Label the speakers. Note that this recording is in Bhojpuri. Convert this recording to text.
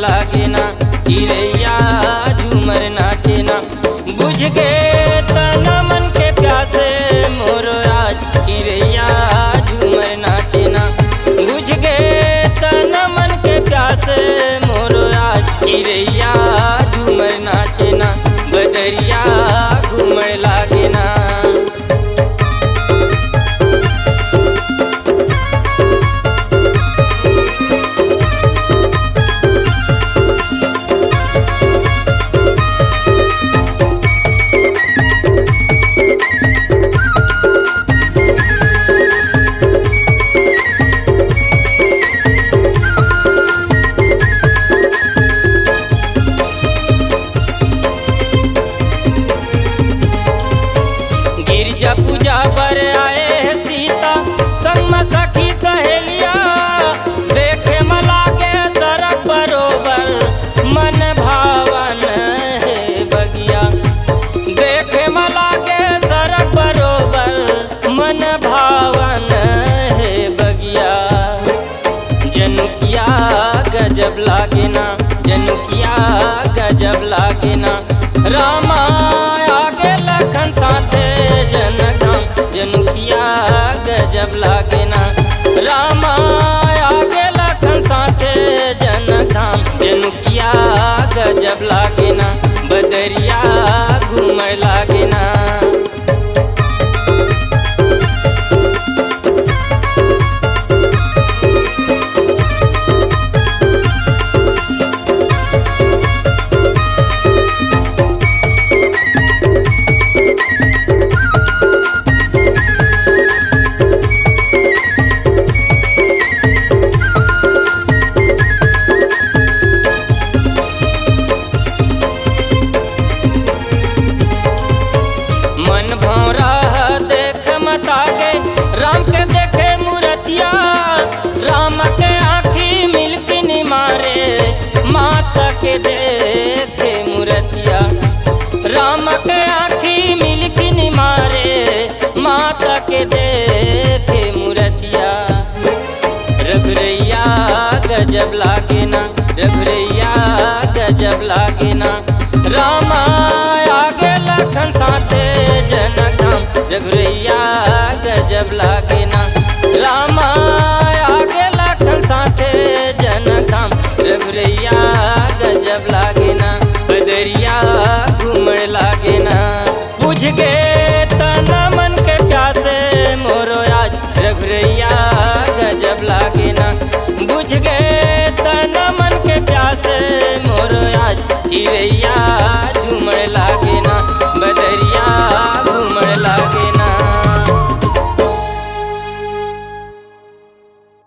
Speaker 1: लागे ना, चिड़ैया झूमर नाचे ना। बुझ गए तना मन के प्यासे मोरो आज चिड़ैया झूमर नाचे ना। बुझ गए तना मन के प्यासे मोरो आज चिड़ैया झूमर नाचे ना। बदरिया घूमर लागे ना। गिरजा पूजा पर आए है सीता संग में सखी सहेलिया। देखे मला के सड़क बरोबर मन भावन है बगिया। देखे मला के सड़क बरोबर मन भावन है बगिया। जनुकिया गजब लागे ना, जनुकिया गजब लागे ना। रामा आगे लखन साथे जनुकिया गजब लागे ना। रामा आगे लखन साथे जनधाम जनुकिया गजब लागे ना। बदरिया घूमर लागे ना। मन भौरा देख मत आगे राम के देखे मूर्तिया। राम के आँखी मिलके निमारे माता के देखे मूर्तिया। राम के आँखी मिलके निमारे माता के देखे मूर्तिया। रघुरैया गजब लागे ना, रघुरैया गजब लागे ना। रामा आगे लखन साथे जनकधाम रघुरैया गजब लागे ना। रामा आगे लखन साथे जनकधाम रघुरैया गजब लागे ना। बदरिया घूमर लागे ना। बुझ गए तना मन के प्यासे मोरो आज रघुरैया गजब लागे ना। बुझ गए तना मन के प्यासे मोरो आज चिड़ैया